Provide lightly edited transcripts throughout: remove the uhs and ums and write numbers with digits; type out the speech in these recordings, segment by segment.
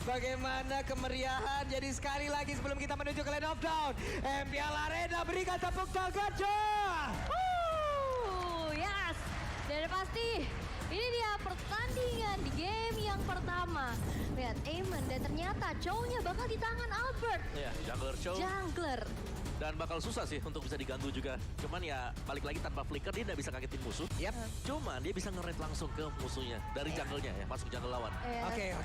bagaimana kemeriahan. Jadi sekali lagi sebelum kita menuju ke Land of Dawn, MPL Arena berikan tepuk tangan Jah. Yes. Dan pasti ini dia pertandingan di game yang pertama. Lihat Eamon dan ternyata cowoknya bakal di tangan Albert. Iya, jungler Chow. Jungler. Dan bakal susah sih untuk bisa diganggu juga. Cuman ya balik lagi tanpa flicker dia tidak bisa kagetin musuh. Yap. Cuman dia bisa nge-raid langsung ke musuhnya. Dari jungle-nya ya, masuk jungle lawan. Oke.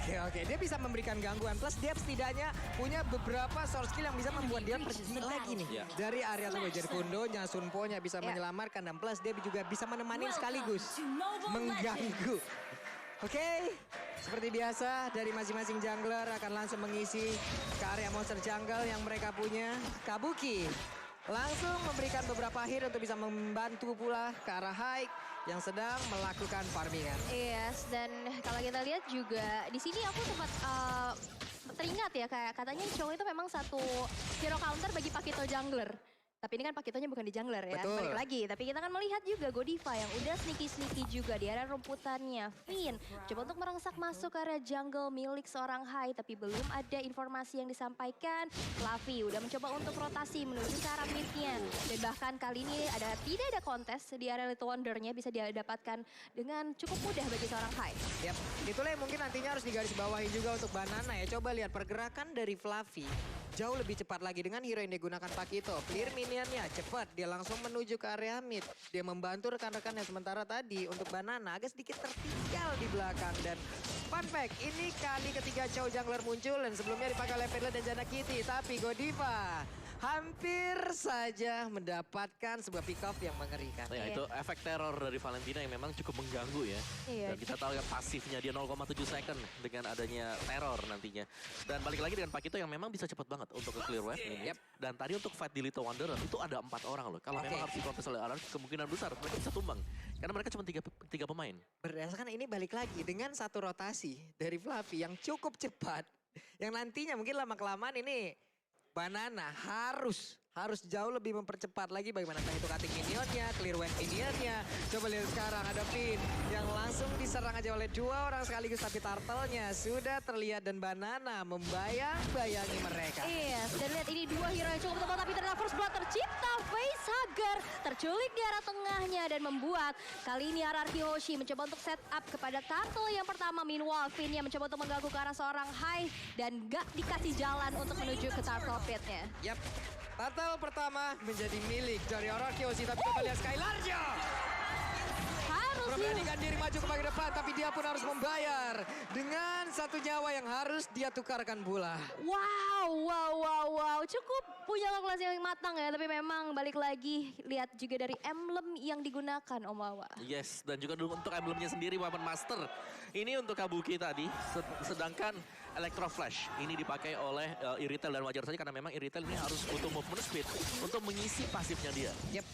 Dia bisa memberikan gangguan. Plus dia setidaknya punya beberapa source skill yang bisa membuat dia pergi lagi nih. Iya. Dari area tersebut. Jadi Kundonya, Sunpo-nya bisa menyelamatkan. Dan plus dia juga bisa menemani sekaligus mengganggu. Oke. Seperti biasa dari masing-masing jungler akan langsung mengisi ke area monster jungle yang mereka punya. Kabuki langsung memberikan beberapa hit untuk bisa membantu pula ke arah Haik yang sedang melakukan farmingan. Yes, dan kalau kita lihat juga di sini aku sempat teringat ya kayak katanya cowok itu memang satu hero counter bagi Pakito jungler. Tapi ini kan Pakitonya bukan di jungler ya, Betul. balik lagi. Tapi kita kan melihat juga Godiva yang udah sneaky-sneaky juga di area rumputannya. Finn coba untuk merangsak masuk ke area jungle milik seorang Hai, tapi belum ada informasi yang disampaikan. Fluffy udah mencoba untuk rotasi menuju ke arah midnya. Dan bahkan kali ini tidak ada kontes di area Little Wonder-nya bisa dia dapatkan dengan cukup mudah bagi seorang Hai. Yap, itulah yang mungkin nantinya harus digarisbawahi juga untuk Banana ya. Coba lihat pergerakan dari Fluffy. Jauh lebih cepat lagi dengan hero yang digunakan Pakito. Clear minionnya cepat, dia langsung menuju ke area mid. Dia membantu rekan-rekannya sementara tadi untuk Banana agak sedikit tertinggal di belakang. Dan fun fact, ini kali ketiga Chow jungler muncul dan sebelumnya dipakai oleh Pedler dan Jana Kitty. Tapi Godiva hampir saja mendapatkan sebuah pick off yang mengerikan. Ya, itu efek teror dari Valentina yang memang cukup mengganggu ya. Iya. Dan kita tahu kan pasifnya dia 0,7 second dengan adanya teror nantinya. Dan balik lagi dengan Pakito yang memang bisa cepat banget untuk ke clear wave ini. Yep. Dan tadi untuk fight di Little Wanderer itu ada 4 orang loh. Kalau memang harus dikontes oleh Alan, kemungkinan besar mereka bisa tumbang. Karena mereka cuma tiga pemain. Berdasarkan ini balik lagi dengan satu rotasi dari Fluffy yang cukup cepat. Yang nantinya mungkin lama-kelamaan ini Banana harus jauh lebih mempercepat lagi bagaimana itu cutting minionnya, clear wave minionnya. Coba lihat sekarang ada Finn yang langsung diserang aja oleh dua orang sekaligus. Tapi turtle-nya sudah terlihat dan Banana membayang-bayangi mereka. Iya, dan lihat ini dua hero yang cukup tebal tapi ternyata first blood tercipta. Facehugger terculik di arah tengahnya dan membuat kali ini RRQ Hoshi mencoba untuk set up kepada turtle yang pertama. Meanwhile, Finn yang mencoba untuk mengganggu ke arah seorang Hai dan gak dikasih jalan untuk menuju ke turtle pit-nya. Yap. Turtle pertama menjadi milik dari orang Kyoshi. Tapi kita lihat Skylarnya. Harus Memberanikan diri maju ke bagian depan. Tapi dia pun harus membayar. Dengan satu nyawa yang harus dia tukarkan pula. Wow. Cukup punya kalkulasi yang matang ya. Tapi memang balik lagi lihat juga dari emblem yang digunakan Om Wawa. Yes, dan juga dulu untuk emblemnya sendiri Weapon Master. Ini untuk Kabuki tadi, sedangkan Electro Flash ini dipakai oleh Iritel dan wajar saja karena memang Iritel ini harus butuh movement speed untuk mengisi pasifnya dia. Yep.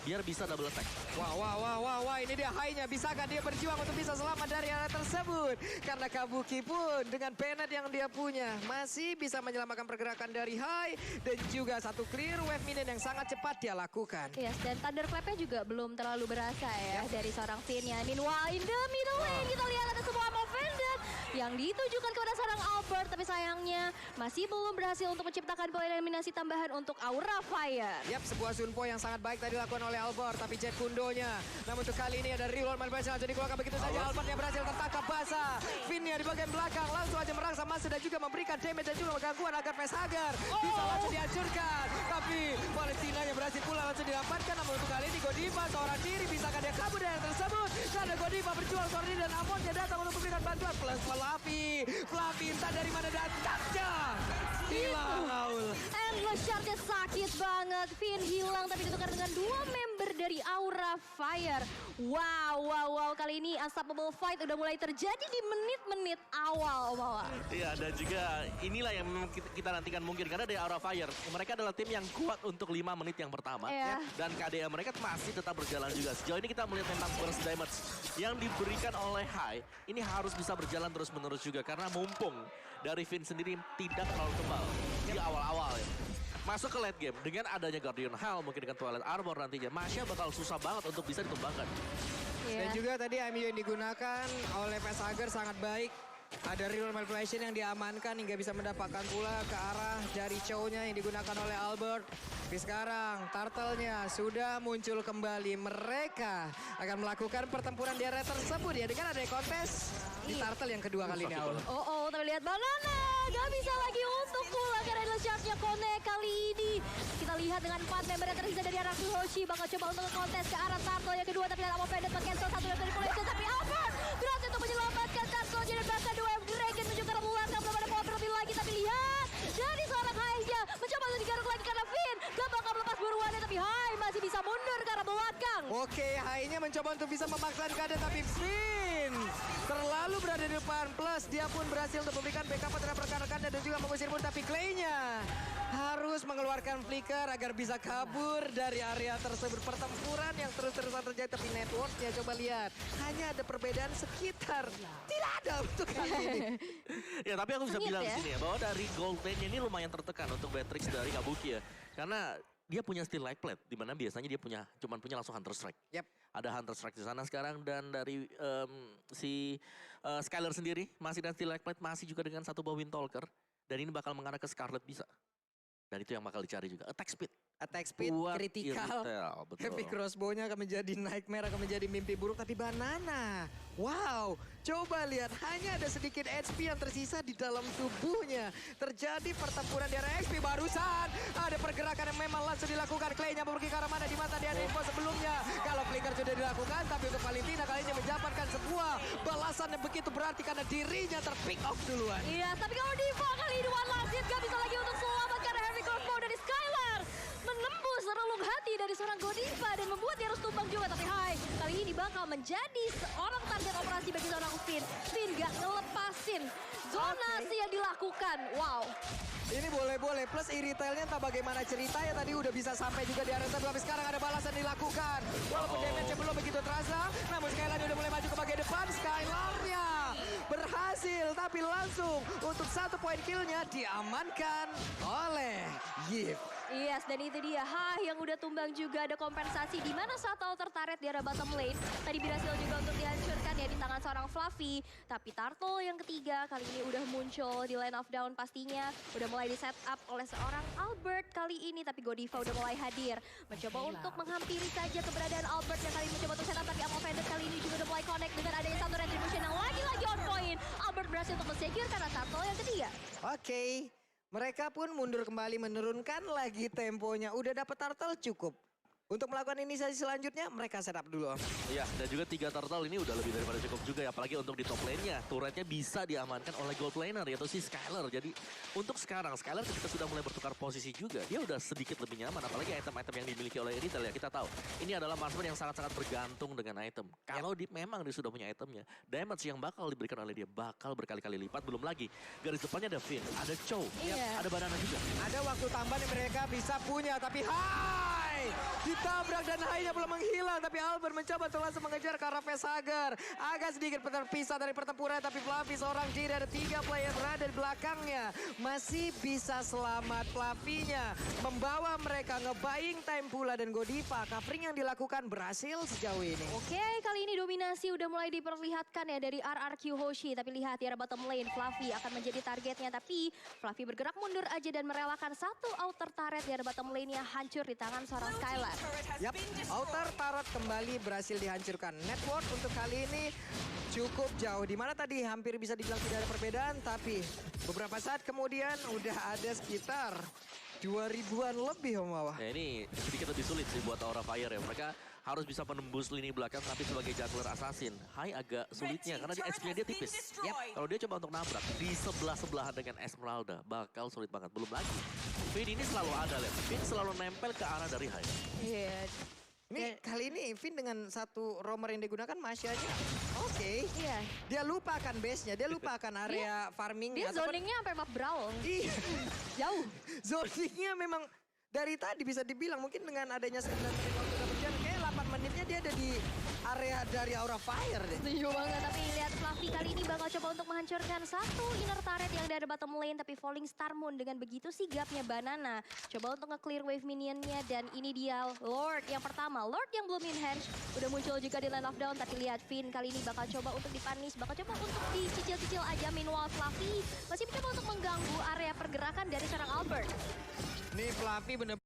Biar bisa double attack. Wah, ini dia high-nya. Bisakah dia berjuang untuk bisa selamat dari area tersebut? Karena Kabuki pun dengan Bennett yang dia punya masih bisa menyelamatkan pergerakan dari high. Dan juga satu clear wave minion yang sangat cepat dia lakukan. Yes, dan Thunderclap-nya juga belum terlalu berasa ya dari seorang Finn-nya. Meanwhile, in the middle lane kita lihat ada sebuah Movended yang ditujukan kepada seorang Albert. Tapi sayangnya masih belum berhasil untuk menciptakan poin eliminasi tambahan untuk Aura Fire. Yap, sebuah Sunpo yang sangat baik tadi dilakukan oleh Albert. Tapi Jet Kundonya. Namun untuk kali ini ada reroll manipulasi langsung dikeluarkan begitu saja. Albert yang berhasil tertangkap basah. Finn-nya di bagian belakang langsung aja merangsang masuk dan juga memberikan damage dan juga gangguan agar Facehugger bisa langsung dihancurkan. Tapi Valentina yang berhasil pula langsung didapatkan. Namun untuk kali ini Godiva seorang diri. Bisakah dia kabur dari yang tersebut? Karena Godiva berjuang seorang diri dan Amonnya datang untuk memberikan bantuan. Plus Fluffy entah dari mana datangnya. Hilang Aul. Endless Shard-nya sakit banget. Finn hilang tapi ditukar dengan dua member dari Aura Fire. Wow. Kali ini unstoppable fight udah mulai terjadi di menit-menit awal. Iya, dan juga inilah yang memang kita nantikan mungkin. Karena dari Aura Fire, mereka adalah tim yang kuat untuk 5 menit yang pertama. Iya. Dan KDA mereka masih tetap berjalan juga. Sejauh ini kita melihat memang burst damage yang diberikan oleh Hai. Ini harus bisa berjalan terus-menerus juga. Karena mumpung dari Finn sendiri tidak terlalu tebal di awal-awal ya. Masuk ke late game dengan adanya Guardian Hell mungkin dengan Twilight Armor nantinya Masya bakal susah banget untuk bisa ditumbangkan. Dan juga tadi MU yang digunakan oleh Facehugger sangat baik. Ada real manipulation yang diamankan hingga bisa mendapatkan pula ke arah dari Chow-nya yang digunakan oleh Albert. Tapi sekarang Turtle-nya sudah muncul kembali. Mereka akan melakukan pertempuran di area tersebut ya dengan ada kontes di Turtle yang kedua kali ini. Aul. Oh, tapi lihat Banana. Gak bisa lagi untuk pulang karena adalah charge-nya Connect kali ini. Kita lihat dengan 4 member yang tersisa dari arah Hoshi. Bakal coba untuk kontes ke arah Turtle yang kedua. Tapi lihat Amo Pendant men-cancel satu dari manipulation. Tapi Albert berhasil untuk menyelamatkan Turtle. Jadi bahkan 2 Dragon menuju ke arah belakang. Belum ada power lebih lagi. Tapi lihat dari seorang Hai-nya mencoba untuk digaruk lagi karena Finn gak bakal melepas buruannya. Tapi Hai masih bisa mundur ke arah belakang. Oke, Hai-nya mencoba untuk bisa memaksakan keadaan tapi Finn terlalu berada di depan. Plus dia pun berhasil untuk memberikan backup terhadap rekan-rekannya dan juga mengusir pun. Tapi Clay-nya harus mengeluarkan flicker agar bisa kabur dari area tersebut. Pertempuran yang terus-terusan terjadi tapi networknya coba lihat. Hanya ada perbedaan sekitar. Tidak ada untuk kali ini. Ya tapi aku bisa Sengit bilang ya. di sini ya bahwa dari gold lane ini lumayan tertekan untuk Beatrix dari Kabuki ya. Karena dia punya steel light plate di mana biasanya dia cuman punya langsung Hunter Strike. Yep. Ada Hunter Strike di sana sekarang dan dari Skylar sendiri masih dengan steel light plate, masih juga dengan satu buah Windtalker dan ini bakal mengarah ke Scarlet bisa. Dan itu yang bakal dicari juga. Attack speed. Attack speed, Kuat, critical. irretel, betul. Heavy crossbow-nya akan menjadi nightmare, akan menjadi mimpi buruk. Tapi Banana, wow, coba lihat. Hanya ada sedikit HP yang tersisa di dalam tubuhnya. Terjadi pertempuran di area HP barusan. Ada pergerakan yang memang langsung dilakukan. Clay-nya pergi ke arah mana di masa dia ada info sebelumnya. Kalau flicker sudah dilakukan, tapi untuk Valentina kali ini mendapatkan sebuah balasan yang begitu berarti karena dirinya terpick off duluan. Iya, tapi kalau Diva kali ini one last hit gak bisa lagi untuk selamat karena heavy crossbow dari Skylar menembus relung hati dari seorang Godiva dan membuat dia harus tumbang juga. Tapi Hai kali ini bakal menjadi seorang target operasi bagi seorang Finn. Finn gak ngelepasin zonasi yang dilakukan. Wow. Ini boleh-boleh, plus iritelnya entah bagaimana ceritanya tadi udah bisa sampai juga di area satu, tapi sekarang ada balasan dilakukan. Walaupun damage-nya belum begitu terasa, namun Skylar udah mulai maju ke bagian depan. Skylar-nya berhasil, tapi langsung untuk 1 poin kill-nya diamankan oleh Yip. Yes, dan itu dia Hai yang udah tumbang juga. Ada kompensasi di mana Shuttle tertarik di arah bottom lane. Tadi berhasil juga untuk dihancurkan ya di tangan seorang Fluffy. Tapi Turtle yang ketiga kali ini udah muncul di line of down pastinya. Udah mulai di set up oleh seorang Albert kali ini. Tapi Godiva udah mulai hadir. Mencoba untuk menghampiri saja keberadaan Albert yang kali ini mencoba untuk set up. Tapi Amo Pendant kali ini juga udah mulai connect dengan adanya satu retribution yang lagi-lagi on point. Albert berhasil untuk men-secure karena Turtle yang ketiga. Oke, mereka pun mundur kembali menurunkan lagi temponya. Udah dapet turtle cukup. Untuk melakukan inisiasi selanjutnya mereka setup dulu. Iya, dan juga 3 turtle ini udah lebih daripada cukup juga ya. Apalagi untuk di top lane-nya. Turretnya bisa diamankan oleh gold laner yaitu si Skylar. Jadi untuk sekarang Skylar ketika sudah mulai bertukar posisi juga. Dia udah sedikit lebih nyaman. Apalagi item-item yang dimiliki oleh Eritel ya. Kita tahu ini adalah marksman yang sangat-sangat bergantung dengan item. Kalau memang dia sudah punya itemnya. Damage yang bakal diberikan oleh dia bakal berkali-kali lipat. Belum lagi garis depannya ada Finn, ada Chow, Iya. ada Banana juga. Ada waktu tambahan yang mereka bisa punya. Tapi Hai ditabrak dan Hai-nya belum menghilang. Tapi Albert mencoba untuk langsung mengejar ke arah Facehagar. Agak sedikit terpisah dari pertempuran. Tapi Fluffy seorang diri, ada 3 player berada di belakangnya. Masih bisa selamat. Fluffy-nya membawa mereka nge-buying time pula. Dan Godiva covering yang dilakukan berhasil sejauh ini. Oke, kali ini dominasi udah mulai diperlihatkan ya dari RRQ Hoshi. Tapi lihat di arah bottom lane, Fluffy akan menjadi targetnya. Tapi Fluffy bergerak mundur aja dan merelakan satu outer turret di arah bottom lane-nya hancur di tangan seorang Skylar. Yap, outer turret kembali berhasil dihancurkan. Network untuk kali ini cukup jauh. Dimana tadi hampir bisa dibilang tidak ada perbedaan. Tapi beberapa saat kemudian udah ada sekitar 2000-an lebih Om Mawah. Ya ini sedikit lebih sulit sih buat Aura Fire ya. Mereka harus bisa menembus lini belakang tapi sebagai jungler assassin. Hai agak sulitnya karena HP-nya dia tipis. Kalau dia coba untuk nabrak di sebelah-sebelahan dengan Esmeralda bakal sulit banget. Belum lagi. Finn ini selalu ada lihat. Finn selalu nempel ke arah dari Hai. Iya. Ini kali ini Finn dengan satu roamer yang digunakan masih aja. Oke. Iya. Dia lupakan base-nya, dia lupakan area farming. Dia zoningnya sampai map brawl. Iya. Jauh. Zoningnya memang dari tadi bisa dibilang mungkin dengan adanya 9 menit waktu udah berjalan. Kayak 8 menitnya dia ada di area dari Aura Fire deh. Setuju banget, tapi lihat Fluffy kali ini bakal coba untuk menghancurkan satu inner turret yang ada bottom lane, tapi Falling Star Moon dengan begitu sigapnya Banana coba untuk nge-clear wave minionnya, dan ini dia Lord yang pertama. Lord yang belum in hand, udah muncul juga di line of down, tapi lihat Finn kali ini bakal coba untuk dipunish, bakal coba untuk dicicil-cicil aja. Meanwhile Fluffy masih mencoba untuk mengganggu area pergerakan dari seorang Albert. Nih Fluffy bener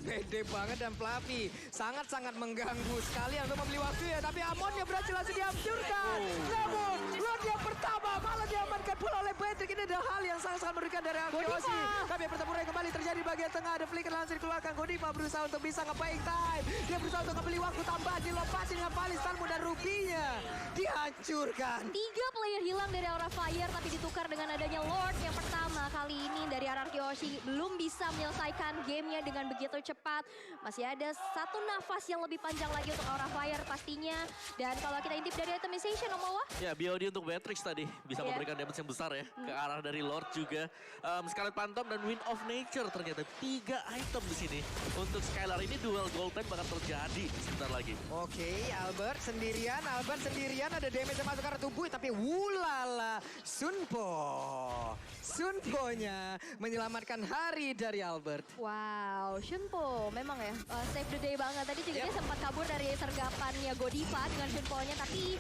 pede banget, dan Fluffy sangat-sangat mengganggu sekali untuk membeli waktu ya, tapi Amonnya berhasil langsung dihancurkan. Namun Lord yang pertama malah diamankan pula oleh Patrick. Ini ada hal yang sangat-sangat merugikan dari Arkeosi. Tapi pertempuran kembali terjadi di bagian tengah, ada flicker langsung dikeluarkan. Godiva berusaha untuk bisa nge-buying time. Dia berusaha untuk membeli waktu tambahan, dilompatin dengan Falling Star Moon dan rubinya dihancurkan. 3 player hilang dari Aura Fire, tapi ditukar dengan adanya Lord yang pertama kali ini dari Arkeosi. Belum bisa menyelesaikan gamenya dengan begitu cepat. Masih ada satu nafas yang lebih panjang lagi untuk Aura Fire pastinya. Dan kalau kita intip dari itemization, Omawa. Ya, BOD untuk Matrix tadi bisa memberikan damage yang besar ya ke arah dari Lord juga. Scarlet Phantom dan Wind of Nature ternyata 3 item di sini. Untuk Skylar ini duel gold time bakal terjadi sebentar lagi. Oke, Albert sendirian ada damage yang masuk ke arah tubuh, tapi wulala, Sunpo-nya menyelamatkan hari dari Albert. Wow, Shunpo memang ya save the day banget. Tadi juga dia sempat kabur dari sergapannya Godiva dengan Shunpo-nya, tapi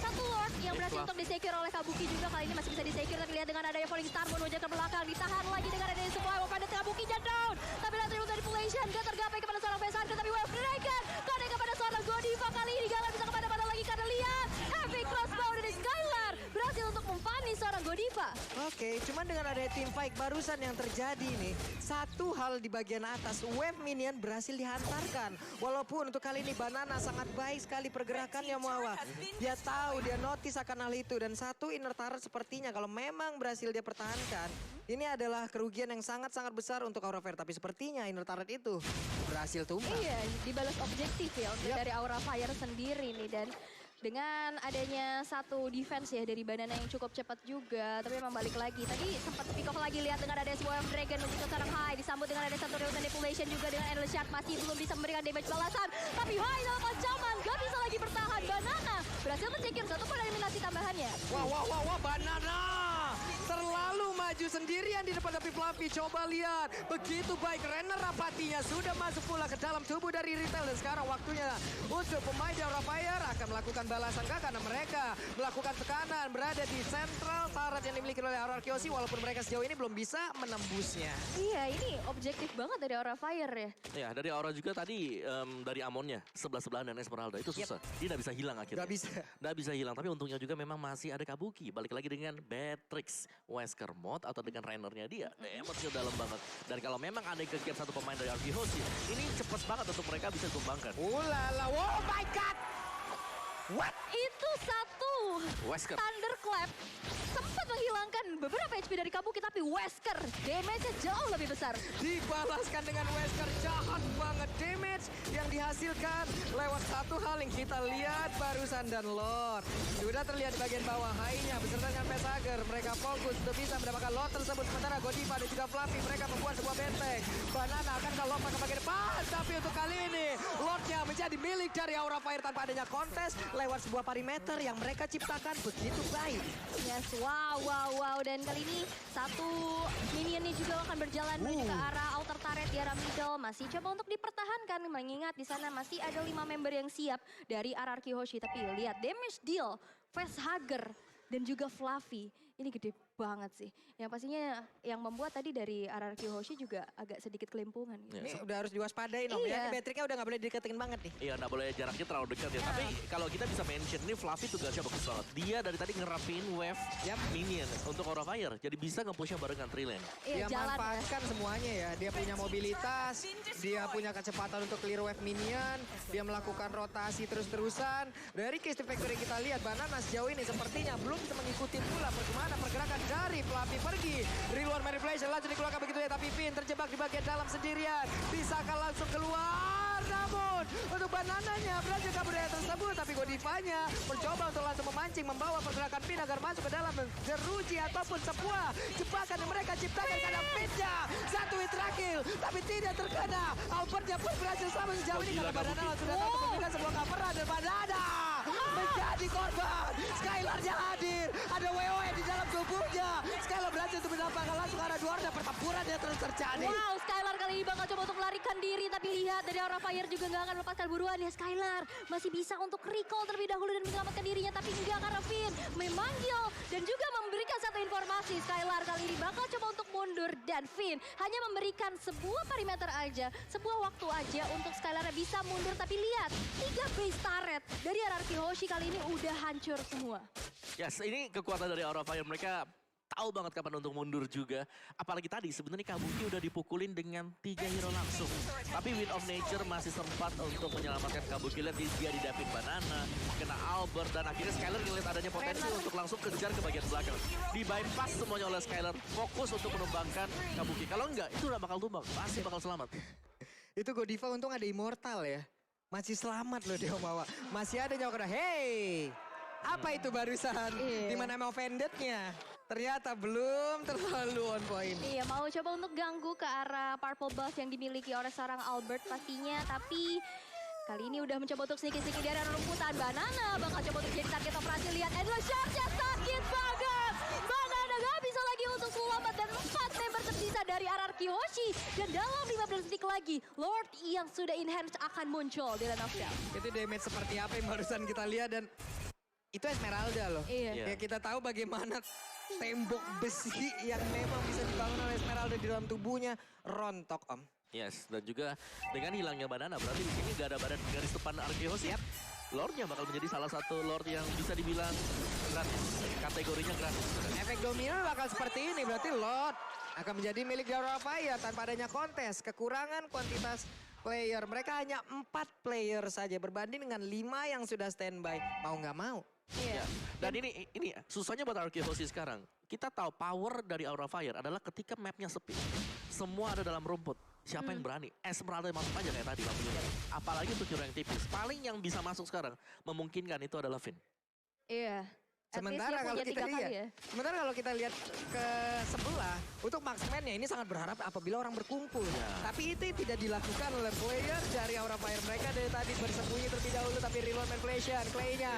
satu Lord yang berhasil untuk disecure oleh Kabuki juga kali ini masih bisa disecure. Tapi lihat dengan adanya Falling Star Moon wajah ke belakang, ditahan lagi dengan adanya supply wave pada Kabuki-nya down. Tapi lihat dari manipulation, gak tergapai kepada seorang Vesar, tapi wave Dragon kadang kepada seorang Godiva kali ini. Gak bisa kemana-mana lagi karena lihat heavy crossbow dari Skylar berhasil untuk memvanish seorang Godiva. Oke, cuman dengan adanya team fight barusan yang terjadi nih, satu hal di bagian atas, wave minion berhasil dihantarkan. Walaupun untuk kali ini Banana sangat baik sekali pergerakannya Muawa. Dia tahu, dia notice akan hal itu, dan satu inner turret sepertinya kalau memang berhasil dia pertahankan, ini adalah kerugian yang sangat-sangat besar untuk Aura Fire. Tapi sepertinya inner turret itu berhasil tumbang. Iya, dibalas objektif ya untuk dari Aura Fire sendiri nih, dan dengan adanya satu defense ya dari Banana yang cukup cepat juga, tapi memang balik lagi. Tadi sempat pick off lagi, lihat dengan ada sebuah Dragon untuk seorang High, disambut dengan ada satu real manipulation juga dengan Endless Shard, masih belum bisa memberikan damage balasan. Tapi High dalam ancaman, gak bisa lagi bertahan. Banana berhasil mencekir satu poin eliminasi tambahannya. Wah, Banana terlalu maju sendirian di depan, tapi Fluffy coba lihat. Begitu baik Renner Rapatinya sudah masuk pula ke dalam tubuh dari Retail, dan sekarang waktunya untuk pemain di Aura Fire akan melakukan balasan kah, karena mereka melakukan tekanan berada di sentral turret yang dimiliki oleh Aura Arkeosi, walaupun mereka sejauh ini belum bisa menembusnya. Iya, ini objektif banget dari Aura Fire ya. Ya, dari Aura juga tadi dari Amonnya sebelah-sebelahan dan Esmeralda itu susah. Dia nggak bisa hilang akhirnya. Nggak bisa hilang, tapi untungnya juga memang masih ada Kabuki. Balik lagi dengan Beatrix, Wesker Mod atau dengan Rainernya dia. Damage-nya dalam banget. Dan kalau memang ada yang ke-gap satu pemain dari Arkeosi, ini cepet banget untuk mereka bisa dikembangkan. Ulala, oh my god! What? Itu satu Wesker. Thunderclap sempat menghilangkan beberapa HP dari Kabuki, tapi Wesker damage-nya jauh lebih besar. Dibalaskan dengan Wesker, jahat banget damage yang dihasilkan lewat satu hal yang kita lihat barusan, dan Lord sudah terlihat di bagian bawah. High-nya beserta dengan Pesager, mereka fokus untuk bisa mendapatkan Lord tersebut, sementara Godiva dan juga Fluffy mereka membuat sebuah benteng. Banana akan lompat ke bagian depan, tapi untuk kali ini Lordnya menjadi milik dari Aura Fire tanpa adanya kontes lewat sebuah perimeter yang mereka ciptakan begitu baik. Yes, wow. Dan kali ini satu minionnya juga akan berjalan menuju ke arah outer turret di arah middle. Masih coba untuk dipertahankan, mengingat di sana masih ada 5 member yang siap dari RRQ Hoshi. Tapi lihat damage deal, Facehugger dan juga Fluffy. Ini gede banget sih. Yang pastinya yang membuat tadi dari RRQ Hoshi juga agak sedikit kelimpungan. Gitu. Ini udah harus diwaspadain Om ya. Patricknya udah gak boleh diketin banget nih. Iya, nggak boleh jaraknya terlalu dekat ya. Tapi kalau kita bisa mention ini Fluffy tugasnya bagus banget. Dia dari tadi ngerapiin wave minion untuk Aura Fire. Jadi bisa nge-pushnya barengan Trilane. Dia manfaatkan semuanya ya. Dia punya mobilitas, dia punya kecepatan untuk clear wave minion, dia melakukan rotasi terus-terusan. Dari case factory kita lihat, Banana sejauh ini sepertinya belum bisa mengikuti pula bagaimana pergerakan dari Fluffy pergi. Real manipulation langsung dikeluarkan begitu ya, tapi Finn terjebak di bagian dalam sendirian. Bisakah langsung keluar? namun untuk banananya berhasil kabur dari tersebut. Tapi Godivanya mencoba untuk langsung memancing, membawa pergerakan Finn agar masuk ke dalam jeruji ataupun sebuah jebakan yang mereka ciptakan karena Finnnya. Satu hit terakhir, tapi tidak terkena. Albertnya pun berhasil selamat sejauh ini karena Banana langsung datang untuk memberikan sebuah coveran dan Banana menjadi korban. Skylarnya hadir, ada WoE di dalam tubuhnya. Skylar berhasil untuk mendapatkan langsung arah dua dan pertempuran yang terus terjadi. Wow, Skylar kali ini bakal coba untuk melarikan diri. Tapi lihat dari Aura Fire juga nggak akan melepaskan buruan ya. Skylar masih bisa untuk recall terlebih dahulu dan menyelamatkan dirinya. Tapi enggak karena Finn memanggil dan juga memberikan satu informasi. Skylar kali ini bakal coba untuk mundur dan Finn hanya memberikan sebuah perimeter aja. Sebuah waktu aja untuk Skylar bisa mundur. Tapi lihat, 3 base turret dari RRQ Hoshi kali ini udah hancur semua. Yes, ini kekuatan dari Aura Fire. Mereka tahu banget kapan untuk mundur juga. Apalagi tadi sebenarnya Kabuki udah dipukulin dengan 3 hero langsung. Tapi Wind of Nature masih sempat untuk menyelamatkan Kabuki. Lihat dia didapin Banana, kena Albert. Dan akhirnya Skylar ngeliat adanya potensi untuk langsung kejar ke bagian belakang. Di bypass semuanya oleh Skylar. Fokus untuk menumbangkan Kabuki. Kalau enggak, itu udah bakal tumbang. Pasti bakal selamat. Itu Godiva untung ada Immortal ya. Masih selamat loh dia bawa. Masih ada nyawa kena. Hey, apa itu barusan? Dimana emang offended-nya? Ternyata belum terlalu on point. Iya, mau coba untuk ganggu ke arah purple buff yang dimiliki oleh seorang Albert pastinya. Tapi kali ini udah mencoba untuk sneaky-sneaky dari arah rumputan. Banana bakal coba untuk jadi target operasi. Lihat Endless Charge-nya sakit banget. Banana gak bisa lagi untuk selamat dan 4 member tersisa dari RRQ Hoshi. Dan dalam 15 detik lagi, Lord yang sudah enhance akan muncul di Land of Death. Itu damage seperti apa yang barusan kita lihat dan itu Esmeralda loh. Iya. Ya kita tahu bagaimana tembok besi yang memang bisa dibangun oleh Esmeralda di dalam tubuhnya rontok om. Yes, dan juga dengan hilangnya Banana berarti di sini gak ada badan garis depan Arkeos ya. Lordnya bakal menjadi salah satu Lord yang bisa dibilang gratis, kategorinya gratis. Efek domino bakal seperti ini, berarti Lord akan menjadi milik Aura Fire tanpa adanya kontes. Kekurangan kuantitas player, mereka hanya 4 player saja berbanding dengan 5 yang sudah standby. Mau nggak mau. Iya. Dan ini susahnya buat Arkeos sekarang. Kita tahu power dari Aura Fire adalah ketika mapnya sepi. Semua ada dalam rumput. Siapa yang berani? Esmeralda masuk aja kayak tadi lampunya. Apalagi untuk hero yang tipis. Paling yang bisa masuk sekarang memungkinkan itu adalah Finn. Iya. Sementara kalau kita lihat, sementara kalau kita lihat ke sebelah, untuk marksman-nya ini sangat berharap apabila orang berkumpul. Tapi itu tidak dilakukan oleh player dari Aura Fire. Mereka dari tadi bersembunyi terlebih dahulu, tapi reload manipulation. Clay-nya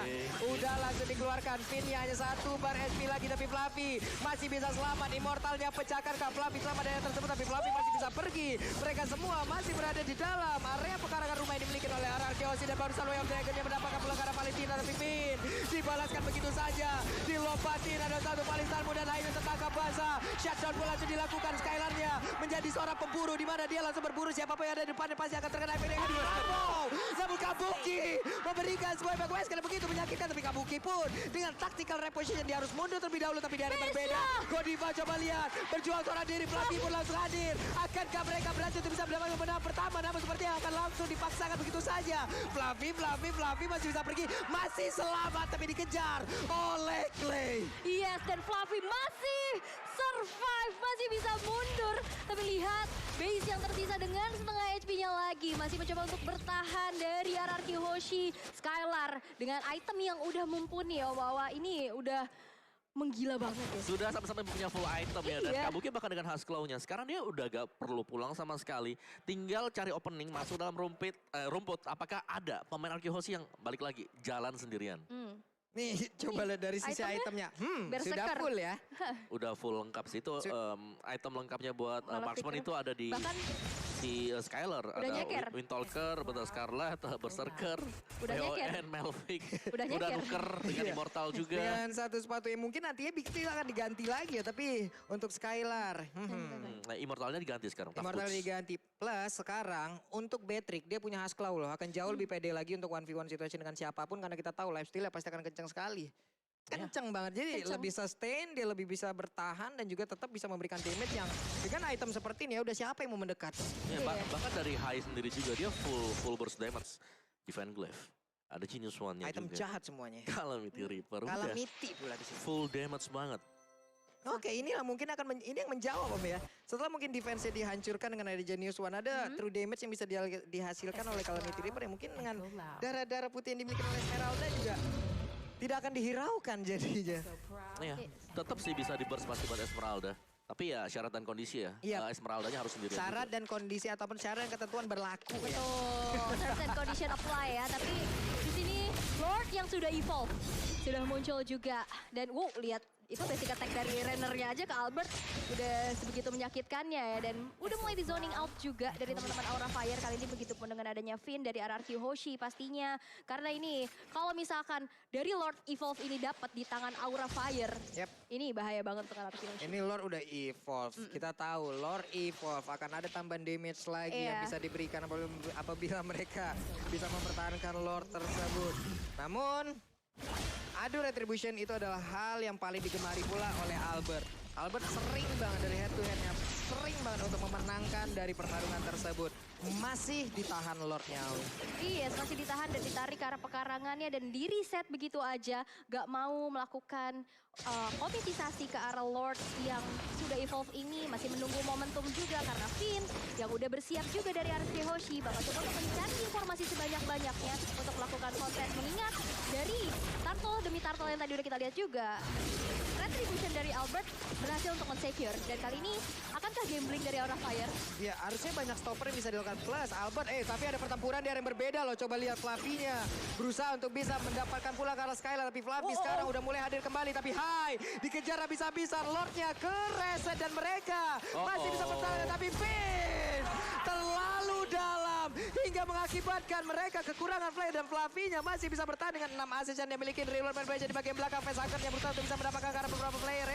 udah langsung dikeluarkan. Finn-nya hanya 1 bar SP lagi, tapi Fluffy masih bisa selamat. Immortalnya pecahkan Kak Fluffy selamat dari tersebut, tapi Fluffy masih bisa pergi. Mereka semua masih berada di dalam area pekarangan rumah yang dimiliki oleh RRQ Hoshi. Dan barusan Way of Dragon yang mendapatkan pelengkaran Palestina, tapi Finn dibalaskan begitu saja. Dilompatin ada satu Palestina muda lainnya tertangkap basah. Shutdown pun langsung dilakukan. Skylarnya menjadi seorang pemburu di mana dia langsung berburu siapapun yang ada di depannya pasti akan terkena efek yang namun Kabuki memberikan sebuah efek west karena begitu menyakitkan, tapi Kabuki pun dengan tactical reposition dia harus mundur terlebih dahulu, tapi di area berbeda. Godiva coba lihat berjuang seorang diri, Fluffy pun langsung hadir. Akankah mereka berhasil untuk bisa mendapatkan kemenangan pertama? Namun sepertinya akan langsung dipaksakan begitu saja. Fluffy masih bisa pergi, masih selamat tapi dikejar oleh Clay. Yes, dan Fluffy masih survive, masih bisa mundur. Tapi lihat, base yang tersisa dengan setengah HP-nya lagi. Masih mencoba untuk bertahan dari RRQ Hoshi. Skylar dengan item yang udah mumpuni ya, bahwa ini udah menggila banget ya. Sudah sampai-sampai punya full item ya. Dan Iya. Kabuki bahkan dengan Husklaw-nya. Sekarang dia udah gak perlu pulang sama sekali. Tinggal cari opening, masuk dalam rumput. Apakah ada pemain Arkeos yang balik lagi jalan sendirian? Nih coba lihat dari sisi itemnya. Sudah Berserker. full ya. Udah full lengkap sih itu item lengkapnya buat marksman Malah itu ada di bahkan si Skylar. udah Ada nyeker. Windtalker, Betul Scarlet, Berserker, Udah nyeker. VON, Melvik. Udah nyeker. nuker dengan Iya. Immortal juga. Dengan satu sepatu yang mungkin nantinya Bigti akan diganti lagi ya. Tapi untuk Skylar. Nah, Immortalnya diganti sekarang. Tough Immortal Boots. diganti. Plus sekarang untuk Beatrix dia punya Husklaw loh. Akan jauh lebih pede lagi untuk 1v1 situation dengan siapapun. Karena kita tahu lifesteal-nya pasti akan kencang sekali. Kenceng banget, jadi Kenceng. lebih sustain, dia lebih bisa bertahan dan juga tetap bisa memberikan damage yang dengan item seperti ini ya udah siapa yang mau mendekat. Ya, bahkan dari High sendiri juga dia full burst damage. Divine Glaive. Ada Genius One-nya Item juga. jahat semuanya. Calamity Reaper. Udah Calamity pula di sini. full damage banget. Oke, inilah mungkin ini yang menjawab Om ya. Setelah mungkin defense-nya dihancurkan dengan ada Genius One, ada true damage yang bisa dihasilkan oleh Calamity Reaper yang mungkin dengan darah-darah putih yang dimiliki oleh Esmeralda juga tidak akan dihiraukan jadinya. Iya, tetap sih bisa di-burst pasti buat Esmeralda. Tapi ya syarat dan kondisi ya, Iya. Esmeraldanya harus sendirian. Syarat dan kondisi ataupun syarat dan ketentuan berlaku ya. Betul, terms and condition apply ya. Tapi di sini Lord yang sudah evolve sudah muncul juga. Dan wow, lihat itu basic attack dari Rennernya aja ke Albert udah sebegitu menyakitkannya ya. Dan udah mulai di zoning out juga dari teman-teman Aura Fire. Kali ini begitupun dengan adanya Finn dari RRQ Hoshi pastinya. Karena ini kalau misalkan dari Lord evolve ini dapat di tangan Aura Fire. Yep. Ini bahaya banget untuk RRQ Hoshi. Ini Lord udah evolve. Kita tahu Lord evolve akan ada tambahan damage lagi yang Iya. bisa diberikan apabila mereka bisa mempertahankan Lord tersebut. Namun, adu retribution itu adalah hal yang paling digemari pula oleh Albert. Albert sering banget dari head to headnya, sering banget untuk memenangkan dari pertarungan tersebut. Masih ditahan Lordnya. Iya, masih ditahan dan ditarik ke arah pekarangannya dan di reset begitu aja. Gak mau melakukan komitisasi ke arah Lord yang sudah evolve ini. Masih menunggu momentum juga karena Finn yang udah bersiap juga dari RRQ Hoshi. Bakal coba untuk mencari informasi sebanyak-banyaknya untuk melakukan kontes. Mengingat dari turtle demi turtle yang tadi udah kita lihat juga. Retribution dari Albert berhasil untuk men-secure. Dan kali ini akankah gambling dari Aura Fire? Ya harusnya banyak stopper yang bisa dilakukan plus Albert. Tapi ada pertempuran di area yang berbeda loh. Coba lihat Flavinya berusaha untuk bisa mendapatkan pula ke arah Skylar. Tapi Flavi sekarang udah mulai hadir kembali. Tapi dikejar habis-habisan. Lordnya ke reset dan mereka masih bisa bertahan. Tapi Finn terlalu dalam hingga mengakibatkan mereka kekurangan play dan Flavinya masih bisa bertahan dengan 6 assist yang dimiliki Real World di bagian belakang. Facehugger yang berusaha untuk bisa mendapatkan ke arah beberapa player.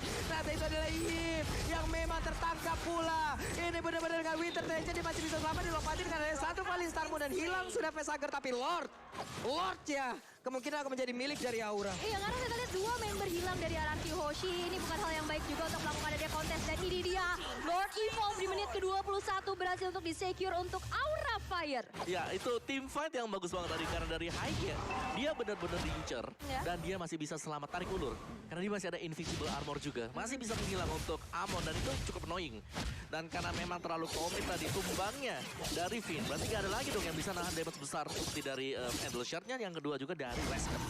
Ternyata itu adalah Yip yang memang tertangkap pula. Ini benar-benar dengan Winter Tension dia masih bisa selamat dilompatin karena ada satu Falling Star Moon dan hilang sudah Facehugger. Tapi Lordnya kemungkinan akan menjadi milik dari Aura. Iya, karena kita lihat dua member hilang dari RRQ Hoshi. Ini bukan hal yang baik juga untuk melakukan adanya kontes. Dan ini dia, Lord Evolve di menit ke-21 berhasil untuk di-secure untuk Aura Fire. Ya, itu team fight yang bagus banget tadi karena dari high-nya dia benar-benar diincer Ya. dan dia masih bisa selamat tarik ulur karena dia masih ada invisible armor juga, masih bisa menghilang untuk Amon dan itu cukup annoying. Dan karena memang terlalu komit tadi tumbangnya dari Finn, berarti gak ada lagi dong yang bisa nahan damage besar seperti dari Endless Shard-nya, yang kedua juga dari Wesker.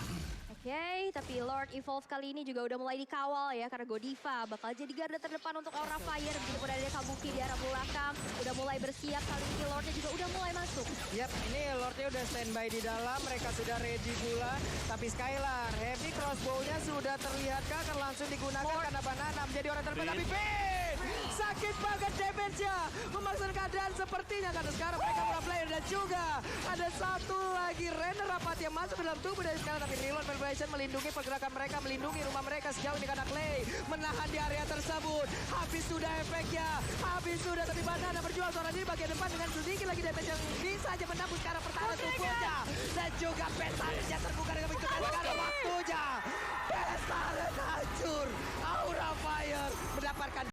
Oke, tapi Lord Evolve kali ini juga udah mulai dikawal ya karena Godiva bakal jadi garda terdepan untuk Aura Fire. Begitu pun ada Kabuki di arah belakang, udah mulai bersiap. Kali ini Lordnya juga udah mulai masuk. Yap, ini Lordnya udah standby di dalam, mereka sudah ready pula. Tapi Skylar, heavy crossbow-nya sudah terlihat akan langsung digunakan karena Banana menjadi orang terdepan. Tapi Finn, sakit banget damage-nya. Memaksa keadaan sepertinya karena sekarang mereka para player dan juga ada satu lagi Renner rapat yang masuk ke dalam tubuh dari Skylar. Tapi Reload Celebration melindungi pergerakan mereka, melindungi rumah mereka sejauh ini karena Clay menahan di area tersebut. Habis sudah efeknya, habis sudah. Tapi Banana berjuang seorang diri bagian depan dengan sedikit lagi damage yang bisa aja menembus ke arah pertahanan tubuhnya. Dan juga Pestalenya terbuka dengan begitu karena waktunya. Pestalenya hancur. Aura Fire mendapatkan